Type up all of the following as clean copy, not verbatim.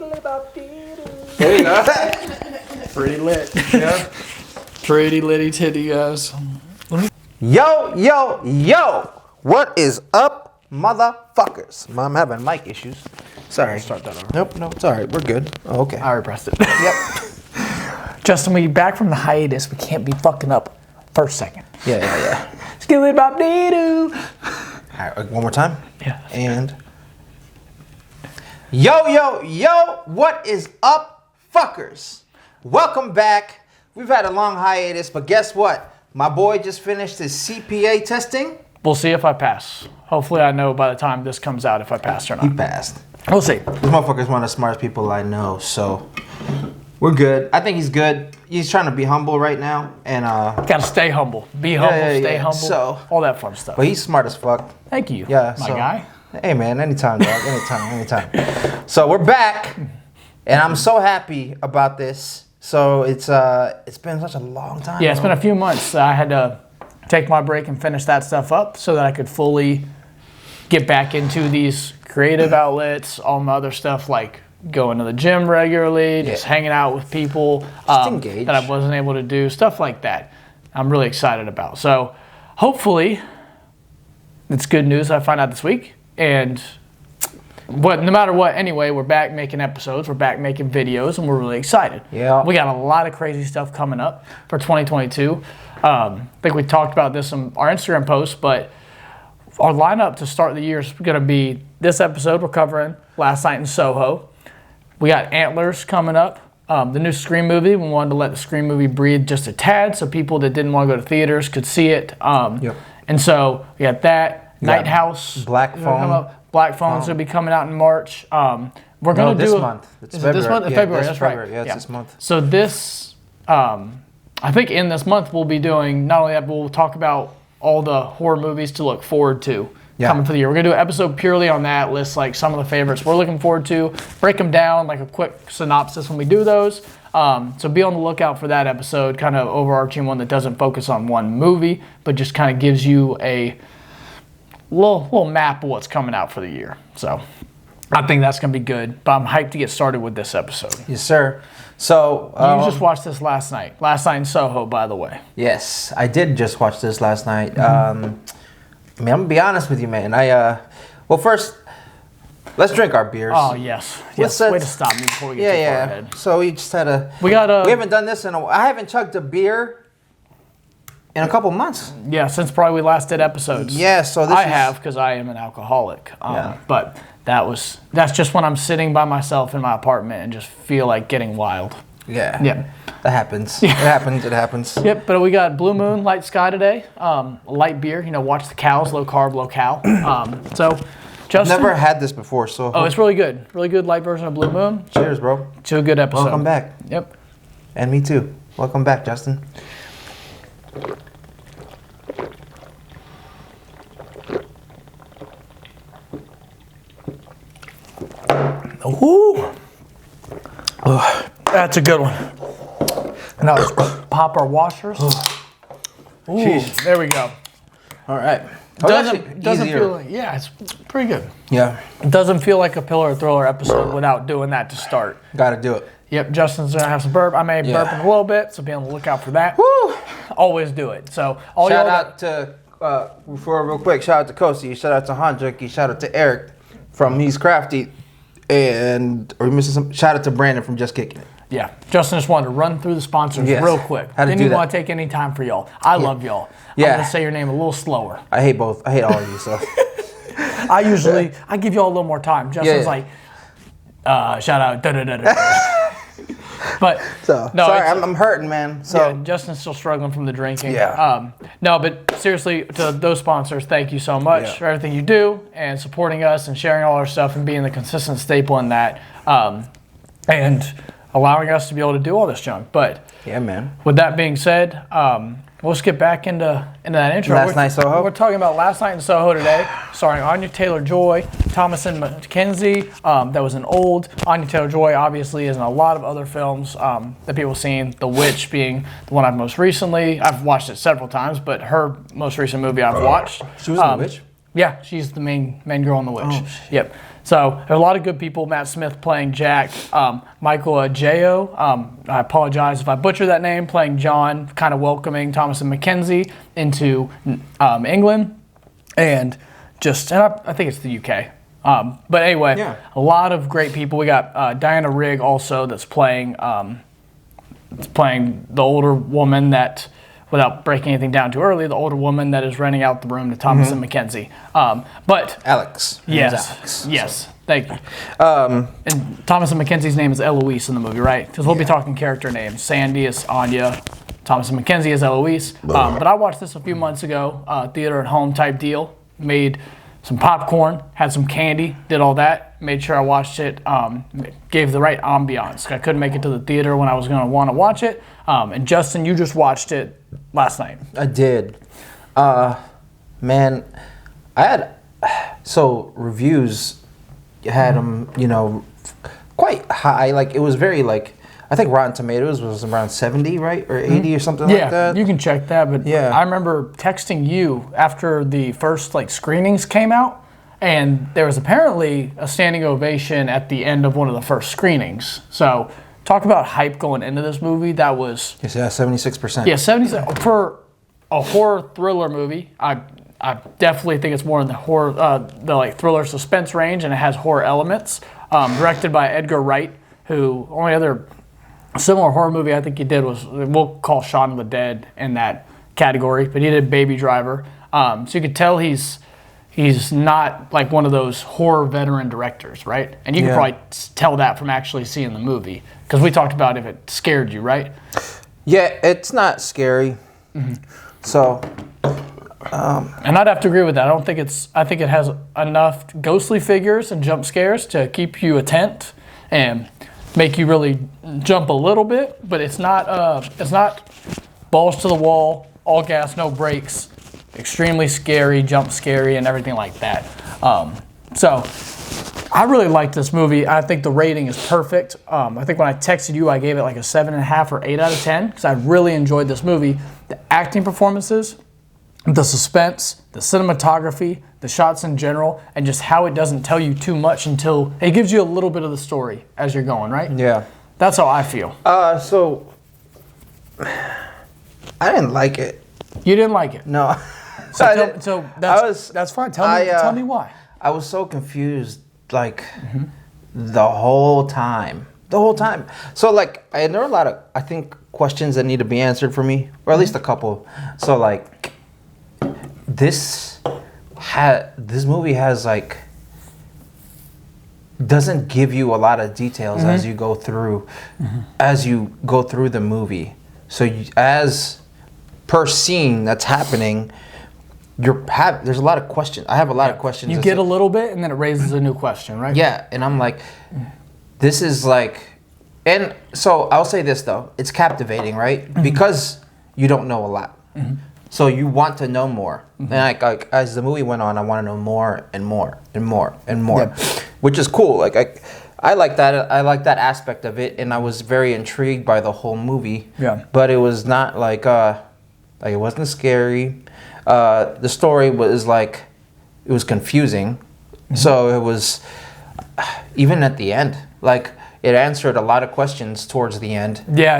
There you go. Pretty lit. Yeah. Pretty litty titty, guys. Yo. What is up, motherfuckers? I'm having mic issues. Sorry. Start that over. Nope, it's all right. We're good. Oh, okay. I already pressed it. Yep. Justin, we back from the hiatus. We can't be fucking up first second. Yeah. Skilly bop dee doo. All right, one more time. Yeah. And yo, what is up, fuckers? Welcome back. We've had a long hiatus, but guess what? My boy just finished his CPA testing. We'll see if I pass. Hopefully I know by the time this comes out if I passed or not. He passed. We'll see. This motherfucker's one of the smartest people I know, so we're good. I think he's good. He's trying to be humble right now, and Gotta stay humble. Be humble, stay humble. So, all that fun stuff. but he's smart as fuck. Thank you. Yeah, my so, guy. Hey man, anytime, dog. Anytime. So we're back, and I'm so happy about this. So it's been such a long time. Yeah, it's been a few months. I had to take my break and finish that stuff up so that I could fully get back into these creative outlets, all my other stuff like going to the gym regularly, just hanging out with people engage. that I wasn't able to do, stuff like that. I'm really excited about. So hopefully it's good news I find out this week. And no matter what, anyway, we're back making episodes, we're back making videos, and we're really excited. Yeah. We got a lot of crazy stuff coming up for 2022. I think we talked about this in our Instagram post, but our lineup to start the year is going to be this episode we're covering Last Night in Soho. We got Antlers coming up, the new Scream movie. We wanted to let the Scream movie breathe just a tad so people that didn't want to go to theaters could see it. And so we got that. Night House. Black Phone. Black Phone's going to be coming out in March. We're going to do this month. It's February. This month? February, that's right. Yeah, it's this month. So this, I think in this month we'll be doing, not only that, but we'll talk about all the horror movies to look forward to coming for the year. We're going to do an episode purely on that, list like some of the favorites we're looking forward to, break them down, like a quick synopsis when we do those. So be on the lookout for that episode, kind of overarching one that doesn't focus on one movie, but just kind of gives you a little map of what's coming out for the year. So I think that's going to be good, but I'm hyped to get started with this episode. Yes, sir. So you just watched this last night in Soho, by the way. Yes, I did just watch this last night. I mean, I'm gonna be honest with you, man. Well, first, let's drink our beers. Oh yes. Way to stop me before we get too far ahead. So we just had a. We haven't done this in I haven't chugged a beer in a couple months. Yeah, since probably we last did episodes. Yeah, so I have because I am an alcoholic. But that's just when I'm sitting by myself in my apartment and just feel like getting wild. Yeah. That happens. It happens. Yep, but we got Blue Moon, Light Sky today. Light beer, watch the cows, low carb, low cal. So, Justin. Never had this before, so. Oh, it's really good. Really good light version of Blue Moon. Cheers, bro. To a good episode. Welcome back. Yep. And me too. Welcome back, Justin. Ooh. That's a good one. Now let's pop our washers. Ooh, Jeez. there we go. All right. Doesn't feel like, it's pretty good. Yeah. It doesn't feel like a pillar or thriller episode without doing that to start. Gotta do it. Yep, Justin's gonna have some burp. I may burp in a little bit, so be on the lookout for that. Woo! Always do it. So shout out to real quick. Shout out to Kosi. Shout out to Hanjaki. Shout out to Eric from He's Crafty. And are we missing some? Shout out to Brandon from Just Kicking It. Yeah, Justin just wanted to run through the sponsors real quick. Didn't even want to take any time for y'all. I love y'all. I'm gonna say your name a little slower. I hate both. I hate all of you. So I give y'all a little more time. Justin's like, shout out, da da da da. But sorry, I'm hurting, man. So Justin's still struggling from the drinking. Yeah. No, but seriously, to those sponsors, thank you so much for everything you do and supporting us and sharing all our stuff and being the consistent staple in that, and allowing us to be able to do all this junk. But yeah, man. With that being said, let's get back into that intro. Last Night Soho. We're talking about Last Night in Soho today, starring Anya Taylor-Joy, Thomasin, McKenzie. That was an old Anya Taylor-Joy. Obviously, is in a lot of other films that people have seen. The Witch being the one I've most recently. I've watched it several times, but her most recent movie I've watched. She was in The Witch. Yeah, she's the main girl in The Witch. Oh, shit. Yep. So there's a lot of good people. Matt Smith playing Jack. Michael Ajao, I apologize if I butcher that name, playing John, kind of welcoming Thomasin McKenzie into England. And I think it's the UK. But anyway, a lot of great people. We got Diana Rigg also that's playing the older woman that, without breaking anything down too early, the older woman that is renting out the room to Thomasin McKenzie. But Alex. Yes, thank you. And Thomasin McKenzie's name is Eloise in the movie, right? Because we'll be talking character names. Sandy is Anya. Thomasin McKenzie is Eloise. But I watched this a few months ago, theater at home type deal. Made some popcorn, had some candy, did all that. Made sure I watched it, gave the right ambiance. I couldn't make it to the theater when I was going to want to watch it. And Justin, you just watched it last night. I did. Man, reviews had them, quite high. Like, it was very, I think Rotten Tomatoes was around 70, right? Or 80 or something like that. Yeah, you can check that. But I remember texting you after the first, screenings came out. And there was apparently a standing ovation at the end of one of the first screenings. So, talk about hype going into this movie. That was... Yeah, 76%. Yeah, 76%. For a horror thriller movie, I definitely think it's more in the horror, thriller suspense range, and it has horror elements. Directed by Edgar Wright, who only other similar horror movie I think he did was, we'll call Shaun of the Dead in that category, but he did Baby Driver. So you could tell he's not like one of those horror veteran directors, right? And you can probably tell that from actually seeing the movie, because we talked about if it scared you, right? Yeah, it's not scary. So... and I'd have to agree with that. I think it has enough ghostly figures and jump scares to keep you attent and make you really jump a little bit, but it's not balls to the wall, all gas, no brakes, extremely scary, jump scary, and everything like that. So I really like this movie. I think the rating is perfect. I think when I texted you, I gave it like a 7.5 or 8 out of 10 because I really enjoyed this movie. The acting performances, the suspense, the cinematography, the shots in general, and just how it doesn't tell you too much until it gives you a little bit of the story as you're going, right? Yeah. That's how I feel. So I didn't like it. You didn't like it? No. So that's fine. Tell me why. I was so confused, the whole time. So, there are a lot of, I think, questions that need to be answered for me, or at least a couple. So, this movie has doesn't give you a lot of details as you go through the movie. So as per scene that's happening, there's a lot of questions. I have a lot of questions. You get a little bit, and then it raises a new question, right? Yeah, and I'm like, this is and so I'll say this though, it's captivating, right? Because you don't know a lot. So you want to know more. And as the movie went on, I want to know more and more and more and more, which is cool. I like that. I like that aspect of it, and I was very intrigued by the whole movie. Yeah. But it was not it wasn't scary. The story was it was confusing. So it was, even at the end, it answered a lot of questions towards the end. Yeah,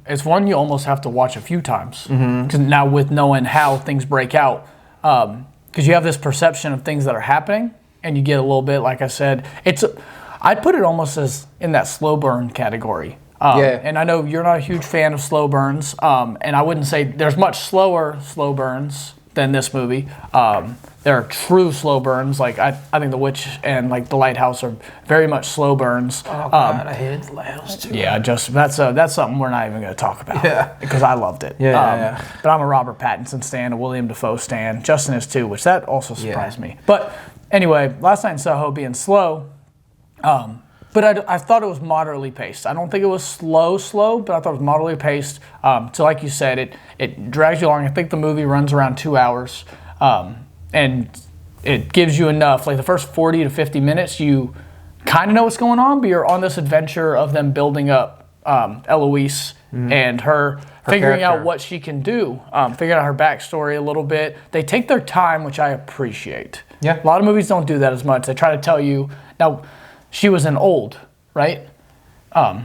it's one you almost have to watch a few times. Because now with knowing how things break out, because you have this perception of things that are happening, and you get a little bit, like I said, I'd put it almost as in that slow burn category. And I know you're not a huge fan of slow burns, and I wouldn't say there's much slow burns than this movie. There are true slow burns. I think The Witch and The Lighthouse are very much slow burns. Oh God, I hated The Lighthouse too. Yeah, that's something we're not even going to talk about. Yeah, because I loved it. Yeah. But I'm a Robert Pattinson stan, a William Dafoe stan. Justin is too, which that also surprised me. But anyway, Last Night in Soho being slow. But I thought it was moderately paced. I don't think it was slow, but I thought it was moderately paced. So like you said, it drags you along. I think the movie runs around 2 hours. And it gives you enough. The first 40 to 50 minutes, you kind of know what's going on, but you're on this adventure of them building up Eloise and her figuring character. out what she can do, figuring out her backstory a little bit. They take their time, which I appreciate. Yeah. A lot of movies don't do that as much. They try to tell you. Now, she was an old, right?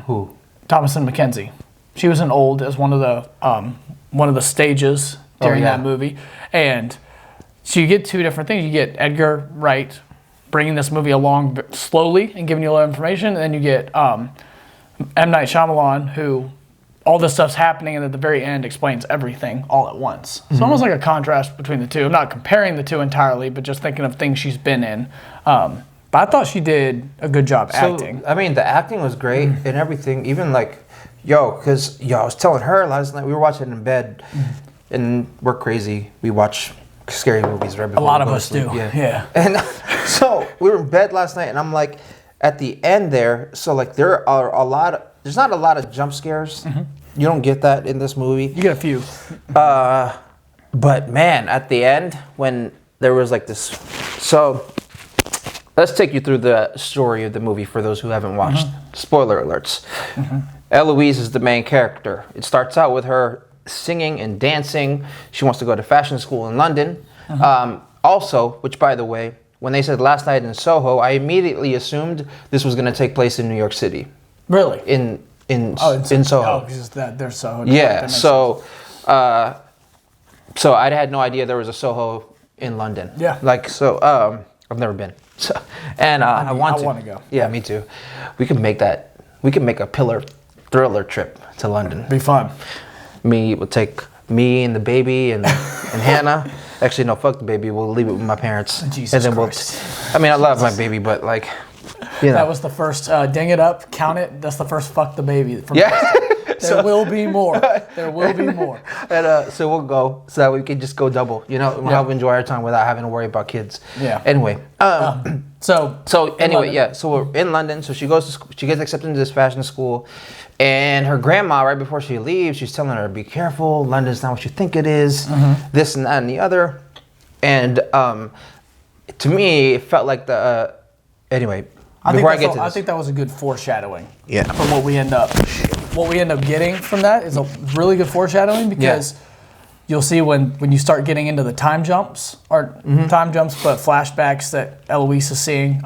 Who? Thomasin McKenzie. She was an old as one of the stages during that movie. And so you get two different things. You get Edgar Wright bringing this movie along slowly and giving you a lot of information. And then you get M. Night Shyamalan, who all this stuff's happening and at the very end explains everything all at once. So almost like a contrast between the two. I'm not comparing the two entirely, but just thinking of things she's been in. But I thought she did a good job acting. I mean, the acting was great and everything. Even like, I was telling her last night, we were watching it in bed, and we're crazy. We watch scary movies right before A lot we of go to us sleep. do, yeah. And so we were in bed last night, and I'm like, at the end there, so like there's not a lot of jump scares. You don't get that in this movie. You get a few. But man, at the end, when there was like this, so let's take you through the story of the movie for those who haven't watched. Spoiler alerts. Eloise is the main character. It starts out with her singing and dancing. She wants to go to fashion school in London. Also, which by the way, when they said Last Night in Soho, I immediately assumed this was going to take place in New York City. Really? In in Soho. Oh, because there's Soho. Yeah, so I had no idea there was a Soho in London. Yeah. Like, so, I've never been. So, and I want to go. Yeah, me too. We can make a pillar thriller trip to London. Be fun. We'll take me and the baby and Hannah. Actually, no, fuck the baby. We'll leave it with my parents. Jesus and then Christ. I mean, I love my baby, but like, you know. That was the first, ding it up, count it. That's the first fuck the baby. Yeah. There will be more. There will be more. And so we'll go so that we can just go double. You know, we'll have enjoy our time without having to worry about kids. Yeah. Anyway. So anyway, London. yeah. So we're in London. So she goes to school, she gets accepted into this fashion school, and her grandma, right before she leaves, she's telling her, "Be careful. London's not what you think it is. This and that and the other." And to me, it felt like the anyway. I think that was a good foreshadowing. Yeah. For what we end up getting from that is a really good foreshadowing because you'll see when you start getting into the time jumps but flashbacks that Eloise is seeing,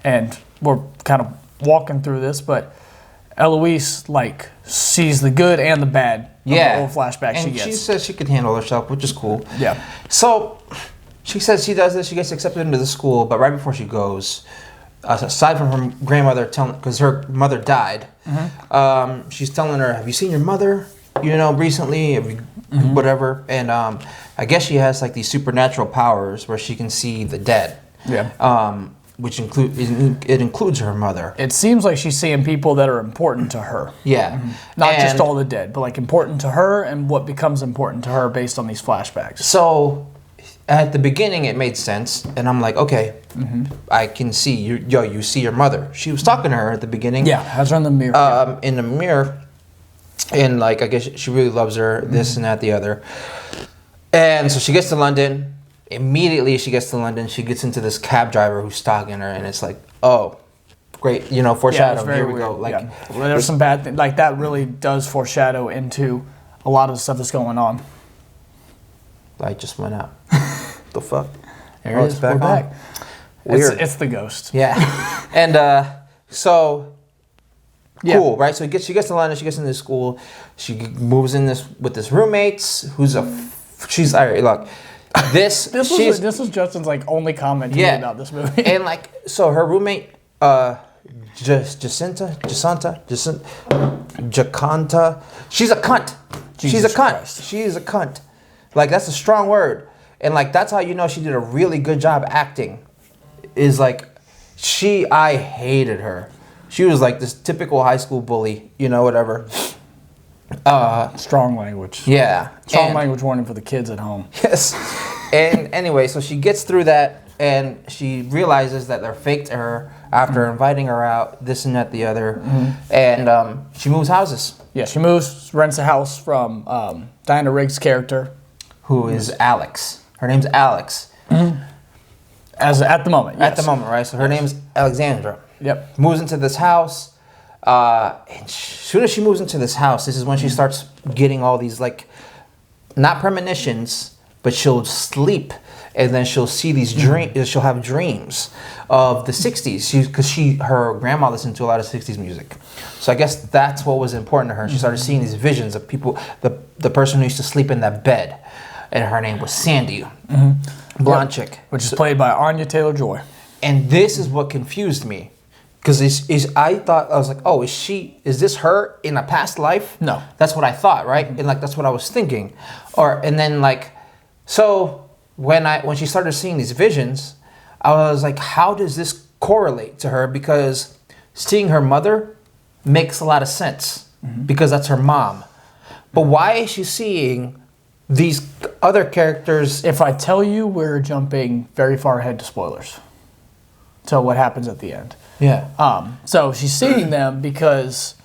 and we're kind of walking through this, but Eloise like sees the good and the bad of the old flashbacks she gets. And she says she can handle herself, which is cool. Yeah. So she says she does this, she gets accepted into the school, but right before she goes, aside from her grandmother because her mother died, she's telling her, "Have you seen your mother? You know, recently, have you, whatever." And I guess she has like these supernatural powers where she can see the dead. Yeah. Which includes her mother. It seems like she's seeing people that are important to her. Yeah. Not just all the dead, but like important to her and what becomes important to her based on these flashbacks. So at the beginning, it made sense, and I'm like, okay, I can see you see your mother. She was talking to her at the beginning. Yeah, has her in the mirror. In the mirror, and like I guess she really loves her. This and that, the other. And so she gets to London. Immediately, she gets to London. She gets into this cab driver who's stalking her, and it's like, oh, great, you know, foreshadowing. Very Here we weird. go. Like, there's some bad things. Like that really does foreshadow into a lot of the stuff that's going on. Light just went out. The fuck? There it is. We're back. Weird. It's the ghost. Yeah. And so Yeah. cool, right? So she gets to London, she gets into school, she moves in with this roommates who's she's all right, look. This was Justin's like only comment to me about this movie. And like so her roommate Jacanta, she's a cunt. She's a cunt. Christ. She's a cunt. Like that's a strong word. And like that's how you know she did a really good job acting. Is like I hated her. She was like this typical high school bully, you know, whatever. Strong language. Yeah. Strong language warning for the kids at home. Yes. And anyway, so she gets through that and she realizes that they're fake to her after inviting her out, this and that, the other. And she moves houses. Yeah, she rents a house from Diana Rigg's character. Who is Alex. Her name's Alex. As at the moment, yes. At the moment, right? So her name's Alexandra. Yep. Moves into this house. And as soon as she moves into this house, this is when she starts getting all these, like, not premonitions, but she'll sleep, and then she'll see these dreams. She'll have dreams of the 60s, because her grandma listened to a lot of 60s music. So I guess that's what was important to her. She started seeing these visions of people, the person who used to sleep in that bed, and her name was Sandy, blonde chick, which is played by Anya Taylor-Joy. And this is what confused me. Because I was like, oh, is this her in a past life? No. That's what I thought, right? And like, that's what I was thinking. And then like, so when she started seeing these visions, I was like, how does this correlate to her? Because seeing her mother makes a lot of sense because that's her mom. But why is she seeing these other characters? If I tell you, we're jumping very far ahead to spoilers. So what happens at the end? Yeah. So she's seeing them because,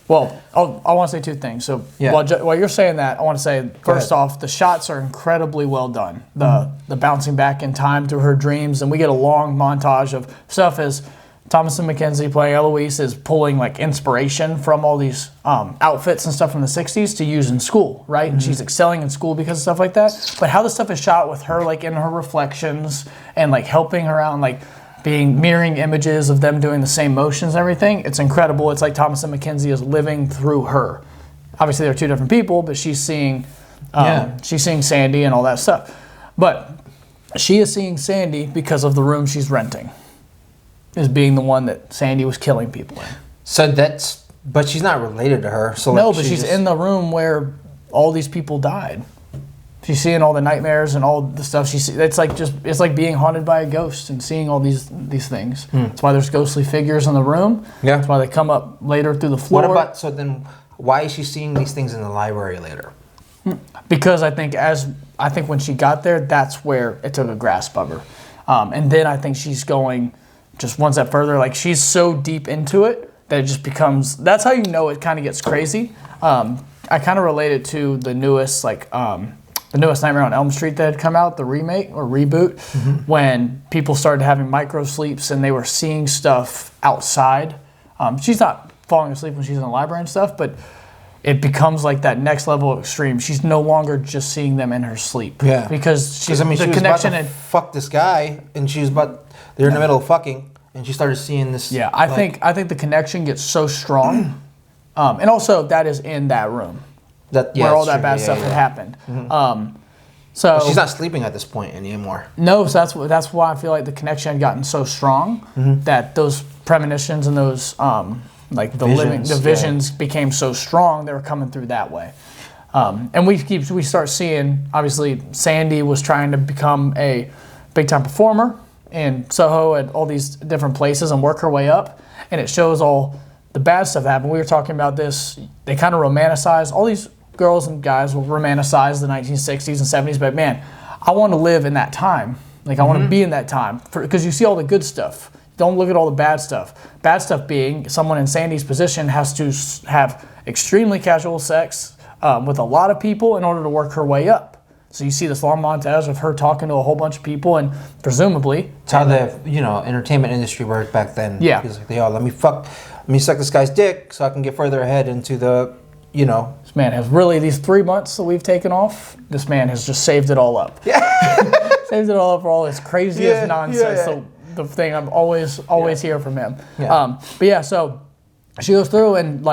well, I want to say two things. So while you're saying that, I want to say, first off, the shots are incredibly well done. The bouncing back in time through her dreams, and we get a long montage of stuff as Thomasin McKenzie playing Eloise is pulling like inspiration from all these outfits and stuff from the 60s to use in school, right? And she's excelling in school because of stuff like that. But how the stuff is shot with her like in her reflections and like helping her out and like being mirroring images of them doing the same motions and everything, it's incredible. It's like Thomasin McKenzie is living through her. Obviously, they're two different people, but she's seeing Sandy and all that stuff. But she is seeing Sandy because of the room she's renting, is being the one that Sandy was killing people in. So but she's not related to her. So no, like but she's in the room where all these people died. She's seeing all the nightmares and all the stuff she sees. It's like being haunted by a ghost and seeing all these things. That's why there's ghostly figures in the room. Yeah. That's why they come up later through the floor. So then why is she seeing these things in the library later? Because I think when she got there, that's where it took a grasp of her. And then I think she's going just one step further. Like she's so deep into it that it just becomes, that's how you know it kind of gets crazy. I kind of relate it to the newest Nightmare on Elm Street that had come out, the remake or reboot, when people started having micro sleeps and they were seeing stuff outside. She's not falling asleep when she's in the library and stuff, but it becomes like that next level of extreme. She's no longer just seeing them in her sleep. Yeah. Because she was about to fuck this guy, and they're in the middle of fucking, and she started seeing this. Yeah, I think the connection gets so strong, and also that is in that room. Where all that bad stuff had happened. So but she's not sleeping at this point anymore. No, so that's why I feel like the connection had gotten so strong that those premonitions and those visions became so strong. They were coming through that way, and we start seeing, obviously Sandy was trying to become a big time performer in Soho at all these different places and work her way up, and it shows all the bad stuff that happened. We were talking about this. They kind of romanticize all these. Girls and guys will romanticize the 1960s and 70s, but man, I want to live in that time. Like I want to be in that time because you see all the good stuff. Don't look at all the bad stuff. Bad stuff being someone in Sandy's position has to have extremely casual sex with a lot of people in order to work her way up. So you see this long montage of her talking to a whole bunch of people, and presumably it's how the entertainment industry worked back then. Yeah, he's like, let me suck this guy's dick so I can get further ahead into the. This man has really, these 3 months that we've taken off, this man has just saved it all up. Yeah. Saved it all up for all this craziest nonsense. Yeah. So the thing I'm always hear from him. Yeah. So she goes through and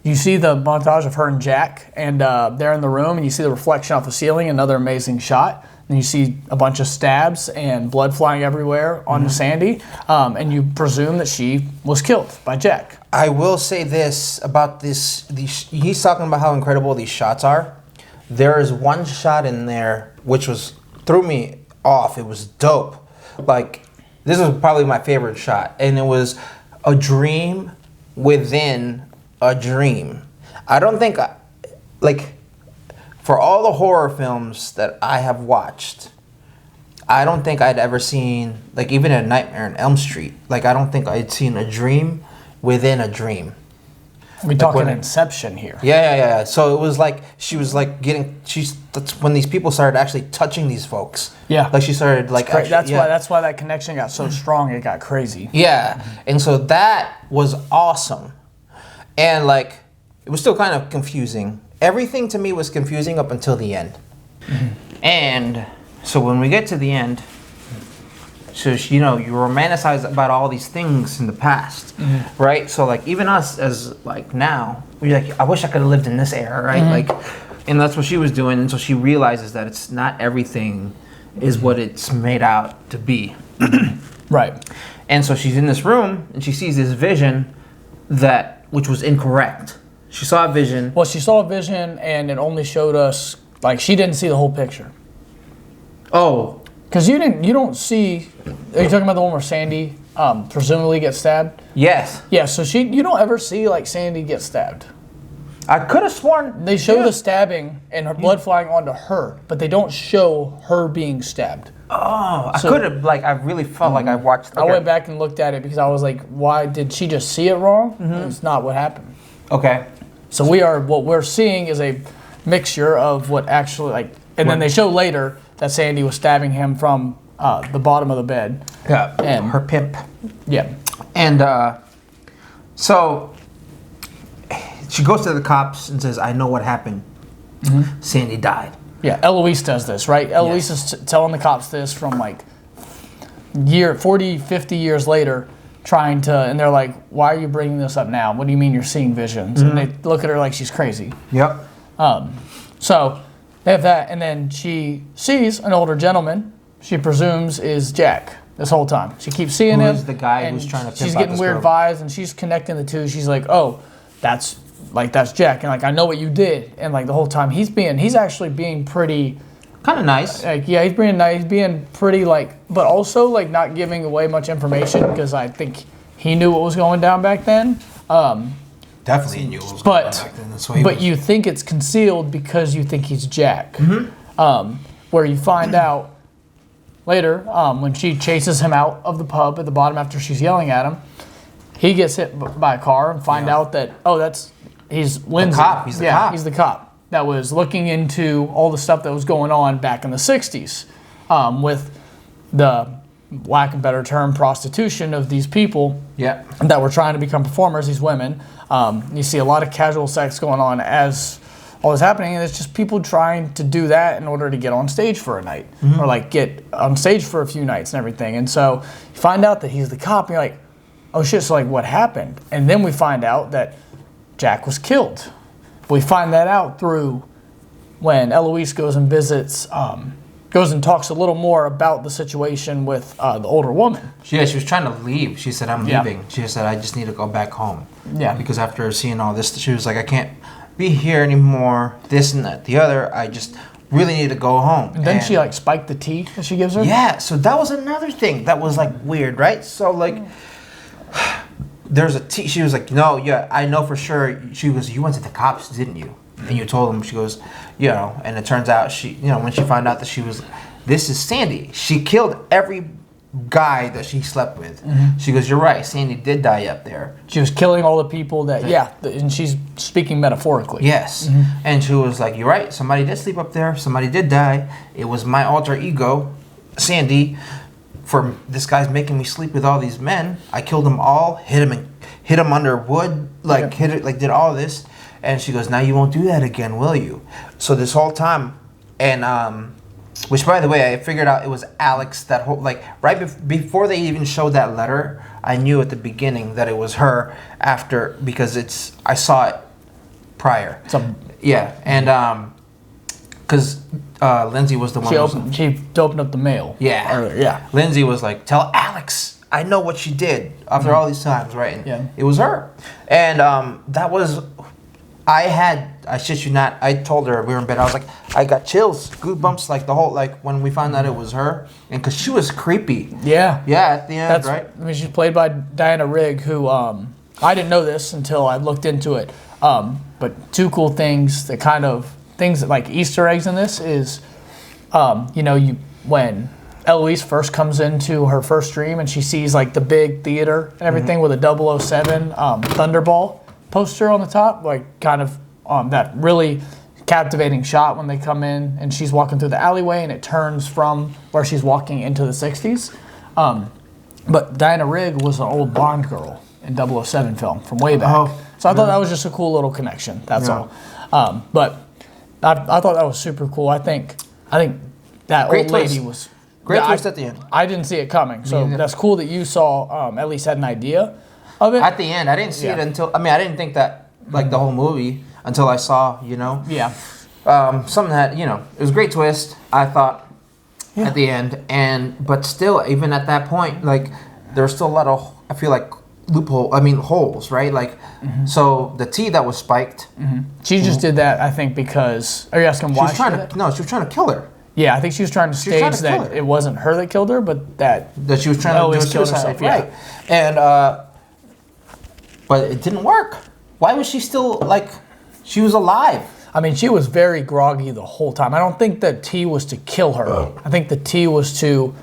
you see the montage of her and Jack, and they're in the room, and you see the reflection off the ceiling, another amazing shot. And you see a bunch of stabs and blood flying everywhere onto Sandy, and you presume that she was killed by Jack. I will say this about this. He's talking about how incredible these shots are. There is one shot in there which threw me off. It was dope. This was probably my favorite shot, and it was a dream within a dream. I don't think for all the horror films that I have watched, I don't think I'd ever seen, even a Nightmare on Elm Street, I don't think I'd seen a dream within a dream. We talking Inception here. Yeah. So it was like she was like that's when these people started actually touching these folks. Yeah. Like she started like that's why that connection got so strong. It got crazy. Yeah. And so that was awesome. And like it was still kind of confusing. Everything to me was confusing up until the end. And so when we get to the end, so you romanticize about all these things in the past, right? So like even us as like now, we're like, I wish I could have lived in this era, right? Like, and that's what she was doing. And so she realizes that it's not everything is what it's made out to be. Right. And so she's in this room and she sees this vision which was incorrect. She saw a vision. Well, she saw a vision and it only showed us, like, she didn't see the whole picture. Oh. Because you don't see, are you talking about the one where Sandy presumably gets stabbed? Yes. Yeah, so you don't ever see, like, Sandy get stabbed. I could have sworn. They show the stabbing and her blood flying onto her, but they don't show her being stabbed. Oh, I could have, like, I really felt like I watched. Okay. I went back and looked at it because I was like, why did she just see it wrong? It's not what happened. Okay. So what we're seeing is a mixture of what actually, like, and then they show later that Sandy was stabbing him from the bottom of the bed. Yeah, and her pimp. Yeah. And so she goes to the cops and says, I know what happened. Sandy died. Yeah, Eloise does this, right? Eloise is telling the cops this from like 40, 50 years later, and they're like, why are you bringing this up now? What do you mean you're seeing visions? And they look at her like she's crazy. Yep. So they have that, and then she sees an older gentleman she presumes is Jack this whole time. She keeps seeing him. Who's the guy who's trying to pimp she's out getting this weird girl. vibes, and she's connecting the two. She's like, oh, that's Jack, and like I know what you did, and like the whole time he's actually being pretty kind of nice. Like, yeah, he's being nice, being pretty like, but also like not giving away much information because I think he knew what was going down back then. Definitely knew what was going on back then. That's why you think it's concealed because you think he's Jack. Where you find out later when she chases him out of the pub at the bottom after she's yelling at him, he gets hit by a car and find out that he's Lindsay. The cop. He's the cop. He's the cop that was looking into all the stuff that was going on back in the 60s with the, lack of a better term, prostitution of these people that were trying to become performers, these women. You see a lot of casual sex going on as all this happening, and it's just people trying to do that in order to get on stage for a night or like get on stage for a few nights and everything. And so you find out that he's the cop, and you're like, oh shit, so like what happened? And then we find out that Jack was killed. We find that out through when Eloise goes and visits, goes and talks a little more about the situation with the older woman. She was trying to leave. She said, I'm leaving. She said, I just need to go back home. Yeah. Because after seeing all this, she was like, I can't be here anymore, this and that, the other. I just really need to go home. And then she like spiked the tea that she gives her? Yeah, so that was another thing that was like weird, right? So like, there's a tea. She was like, no, yeah, I know for sure. She goes, you went to the cops, didn't you? And you told them. She goes, and it turns out when she found out that this is Sandy. She killed every guy that she slept with. She goes, you're right, Sandy did die up there. She was killing all the people and she's speaking metaphorically. Yes. And she was like, you're right, somebody did sleep up there, somebody did die. It was my alter ego, Sandy, for this guy's making me sleep with all these men. I killed them all, hit him under wood, did all this. And she goes, now you won't do that again, will you? So this whole time, and which by the way, I figured out it was Alex that whole, like right before they even showed that letter, I knew at the beginning that it was her because I saw it prior. And because Lindsay was the one she opened up the mail. Yeah. Lindsay was like, tell Alex, I know what she did after all these times, right? And it was her. And that was, I shit you not, I told her, we were in bed, I was like, I got chills, goosebumps, like the whole, like when we found out it was her, and because she was creepy. Yeah. Yeah, at the end, right? I mean, she's played by Diana Rigg, who, I didn't know this until I looked into it, but two cool things, things that like Easter eggs in this is, when Eloise first comes into her first dream and she sees like the big theater and everything with a 007 Thunderball poster on the top, like kind of that really captivating shot when they come in and she's walking through the alleyway and it turns from where she's walking into the 60s. But Diana Rigg was an old Bond girl in 007 film from way back. So I thought that was just a cool little connection. That's all. But I thought that was super cool. I think that Great old twist. lady was Great twist at the end. I didn't see it coming, so that's cool that you saw at least had an idea of it. At the end, I didn't see it until I didn't think that like the whole movie until I saw something that it was a great twist. I thought at the end, but still even at that point, like there's still a lot of I feel like holes, right? Like so the T that was spiked. She just did that, I think, because are you asking why? She was trying to kill her. Yeah, I think she was trying to stage that it wasn't her that killed her, but that she was trying to do suicide, right? And but it didn't work. Why was she still like? She was alive. I mean, she was very groggy the whole time. I don't think the T was to kill her. I think the T was to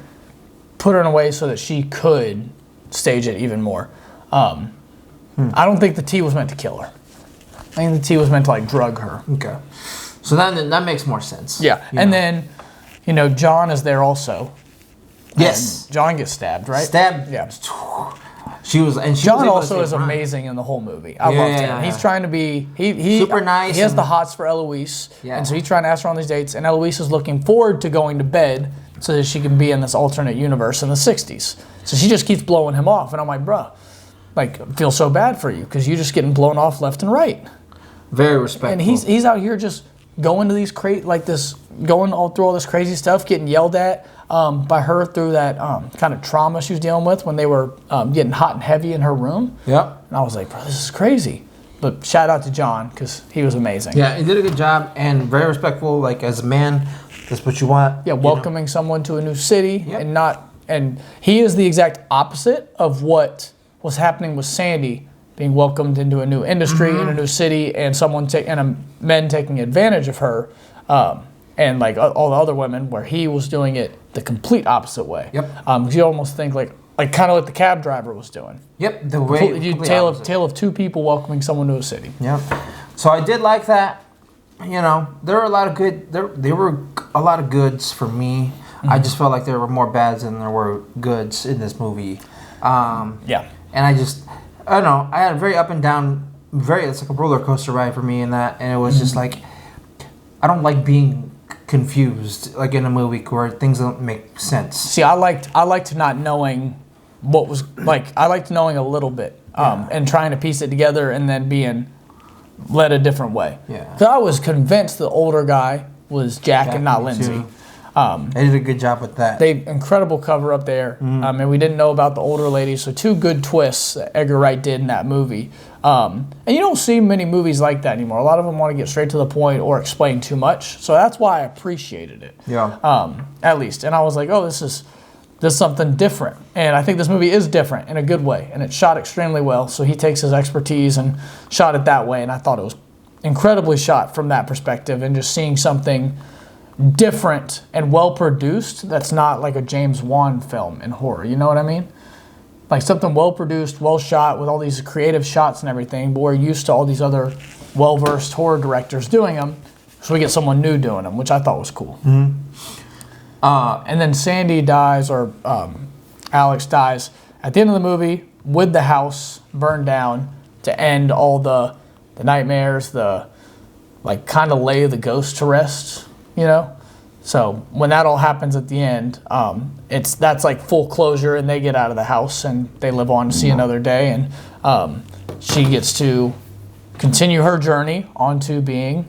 put her in a way so that she could stage it even more. I don't think the T was meant to kill her. I think the T was meant to like drug her. Okay. So then that makes more sense. Yeah. And then, John is there also. Yes. And John gets stabbed, right? Stabbed. Yeah. John also is amazing in the whole movie. I loved him. Yeah. He's trying to be super nice. He has the hots for Eloise, and so he's trying to ask her on these dates. And Eloise is looking forward to going to bed so that she can be in this alternate universe in the '60s. So she just keeps blowing him off, and I'm like, bruh, like I feel so bad for you because you're just getting blown off left and right. Very respectful. And he's out here just going to these going all through all this crazy stuff, getting yelled at by her through that kind of trauma she was dealing with when they were getting hot and heavy in her room. Yep. And I was like, bro, this is crazy. But shout out to John because he was amazing. Yeah, he did a good job and very respectful. Like as a man, that's what you want. Yeah, welcoming someone to a new city and he is the exact opposite of what was happening with Sandy. Being welcomed into a new industry, in a new city, and men taking advantage of her, and like all the other women, where he was doing it the complete opposite way. Yep. Because you almost think like kind of what the cab driver was doing. Yep. The way tale of two people welcoming someone to a city. Yep. So I did like that. There were a lot of good. There were a lot of goods for me. I just felt like there were more bads than there were goods in this movie. And I don't know. I had a very up and down, it's like a roller coaster ride for me in that. And it was just like, I don't like being confused, like in a movie where things don't make sense. See, I liked not knowing what was, like, I liked knowing a little bit and trying to piece it together and then being led a different way. Yeah. Because I was convinced the older guy was Jack and not Lindsay. Too. They did a good job with that. Incredible cover up there. And we didn't know about the older lady, so two good twists that Edgar Wright did in that movie. And you don't see many movies like that anymore. A lot of them want to get straight to the point or explain too much. So that's why I appreciated it. Yeah. At least. And I was like, oh, this is something different. And I think this movie is different in a good way. And it's shot extremely well. So he takes his expertise and shot it that way. And I thought it was incredibly shot from that perspective. And just seeing something different and well produced that's not like a James Wan film in horror, you know what I mean? Like something well produced, well shot with all these creative shots and everything, but we're used to all these other well versed horror directors doing them, so we get someone new doing them, which I thought was cool. And then Sandy dies, or Alex dies at the end of the movie with the house burned down to end all the nightmares, the like kind of lay the ghost to rest. So when that all happens at the end, that's like full closure, and they get out of the house and they live on to see another day, and she gets to continue her journey onto being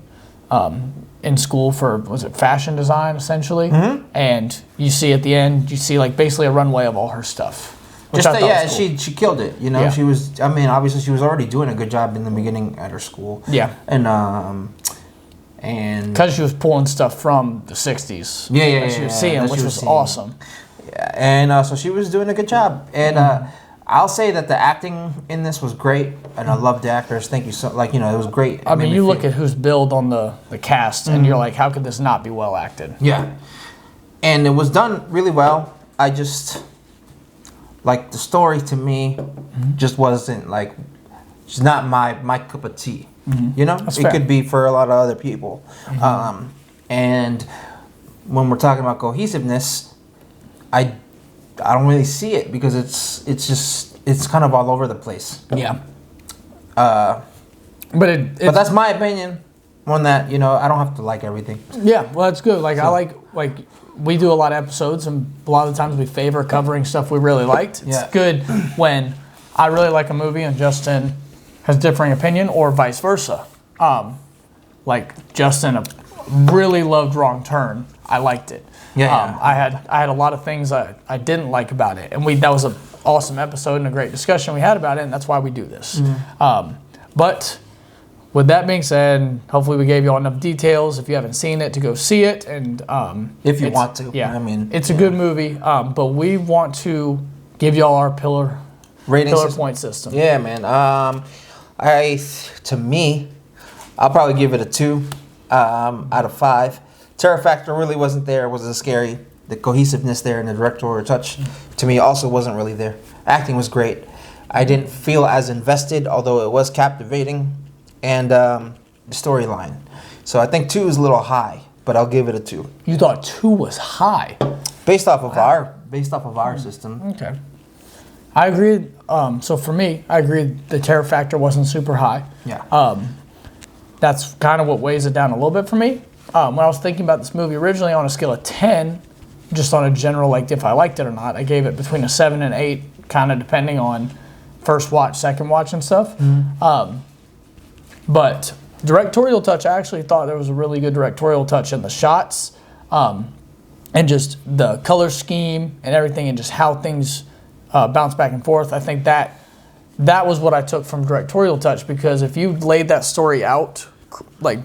in school for, was it fashion design essentially? And you see at the end, like basically a runway of all her stuff. Which I thought was cool. She killed it. She was. I mean, obviously she was already doing a good job in the beginning at her school. Yeah. And because she was pulling stuff from the 60s. She was seeing, which was awesome. Yeah, and so she was doing a good job. And I'll say that the acting in this was great, and I love the actors. Thank you so. It was great. I mean, you look at who's billed on the cast, and you're like, how could this not be well acted? Yeah, and it was done really well. I just like the story to me just wasn't like. it's not my cup of tea. You know, That's it fair. could be for a lot of other people. And when we're talking about cohesiveness, I don't really see it because it's kind of all over the place. Yeah. But But that's my opinion. One that, you know, I don't have to like everything. Yeah, well, that's good. Like, I like we do a lot of episodes, and a lot of the times we favor covering stuff we really liked. It's good when I really like a movie and Justin has differing opinion, or vice versa. Like Justin really loved Wrong Turn. I liked it. I had a lot of things I didn't like about it, and that was an awesome episode and a great discussion we had about it, and that's why we do this. But with that being said, hopefully we gave you all enough details. If you haven't seen it, to go see it, and if you want to, yeah, I mean, it's a good movie. But we want to give y'all our pillar point system. Yeah, man. To me, I'll probably give it a 2 out of 5. Terror factor really wasn't there. It wasn't scary. The cohesiveness there and the directorial touch, to me, also wasn't really there. Acting was great. I didn't feel as invested, although it was captivating, and the storyline. So I think 2 is a little high, but I'll give it a 2. You thought 2 was high, based off of our system. Okay. I agree. So for me, I agree the terror factor wasn't super high. Yeah. That's kind of what weighs it down a little bit for me. When I was thinking about this movie originally on a scale of 10, just on a general, like if I liked it or not, I gave it between a 7 and 8, kind of depending on first watch, second watch and stuff. But directorial touch, I actually thought there was a really good directorial touch in the shots, and just the color scheme and everything, and just how things bounce back and forth. I think that was what I took from directorial touch, because if you laid that story out like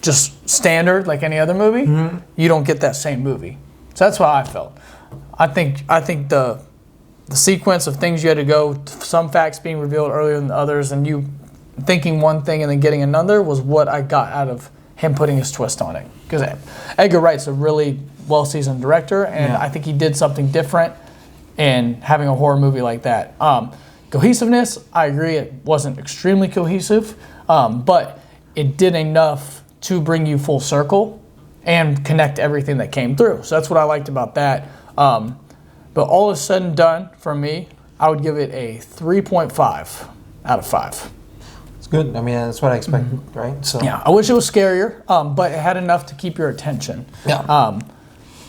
just standard like any other movie, you don't get that same movie. So that's how I felt. I think the sequence of things you had to go, some facts being revealed earlier than others, and you thinking one thing and then getting another, was what I got out of him putting his twist on it. Because Edgar Wright's a really well-seasoned director, and I think he did something different in having a horror movie like that. Cohesiveness, I agree, it wasn't extremely cohesive, but it did enough to bring you full circle and connect everything that came through. So that's what I liked about that. But all is said and done, for me, I would give it a 3.5 out of 5. It's good. I mean, that's what I expected, right? So yeah, I wish it was scarier, but it had enough to keep your attention. Yeah.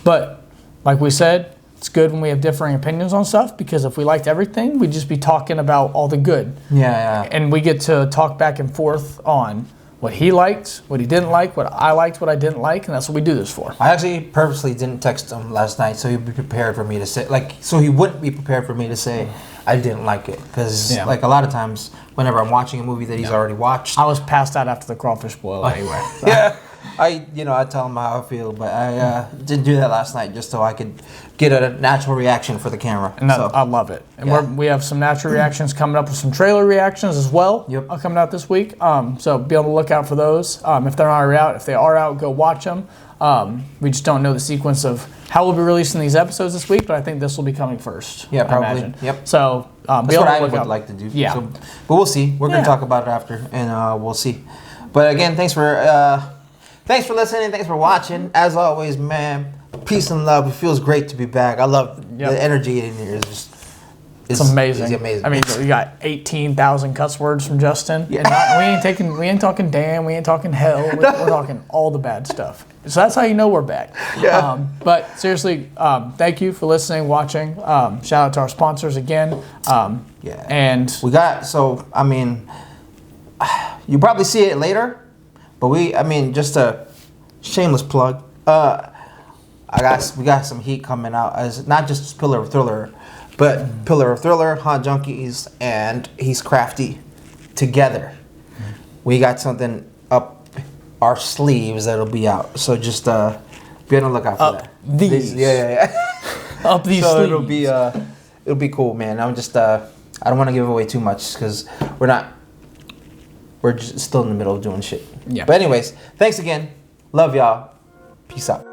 But like we said, it's good when we have differing opinions on stuff, because if we liked everything, we'd just be talking about all the good. Yeah. And we get to talk back and forth on what he liked, what he didn't like, what I liked, what I didn't like, and that's what we do this for. I actually purposely didn't text him last night so he'd be prepared for me to say, so he wouldn't be prepared for me to say I didn't like it. Because, a lot of times, whenever I'm watching a movie that he's already watched, I was passed out after the crawfish boil anyway. So. Yeah. I tell him how I feel, but I didn't do that last night just so I could get a natural reaction for the camera. And I love it. And we have some natural reactions coming up with some trailer reactions as well. Coming out this week. So be on the lookout for those. If they're already out, if they are out, go watch them. We just don't know the sequence of how we'll be releasing these episodes this week, but I think this will be coming first. Yeah, probably. I imagine. Yep. So that's what I would like to do. Yeah. So, but we'll see. We're going to talk about it after, and we'll see. But again, thanks for listening. Thanks for watching. As always, man, peace and love. It feels great to be back. I love the energy in here. It's amazing. It's amazing. I mean, we got 18,000 cuss words from Justin. Yeah. And we ain't talking damn. We ain't talking hell. We're talking all the bad stuff. So that's how you know we're back. Yeah. But seriously, thank you for listening, watching. Shout out to our sponsors again. And we got, you probably see it later, but just a shameless plug. We got some heat coming out, as not just Pillar of Thriller, but Pillar of Thriller, Haunt Junkies, and He's Crafty together. We got something up our sleeves that'll be out. So just be on the lookout for that. These. Up these so sleeves. It'll be cool, man. I don't want to give away too much because we're just still in the middle of doing shit. Yeah. But anyways, thanks again. Love y'all. Peace out.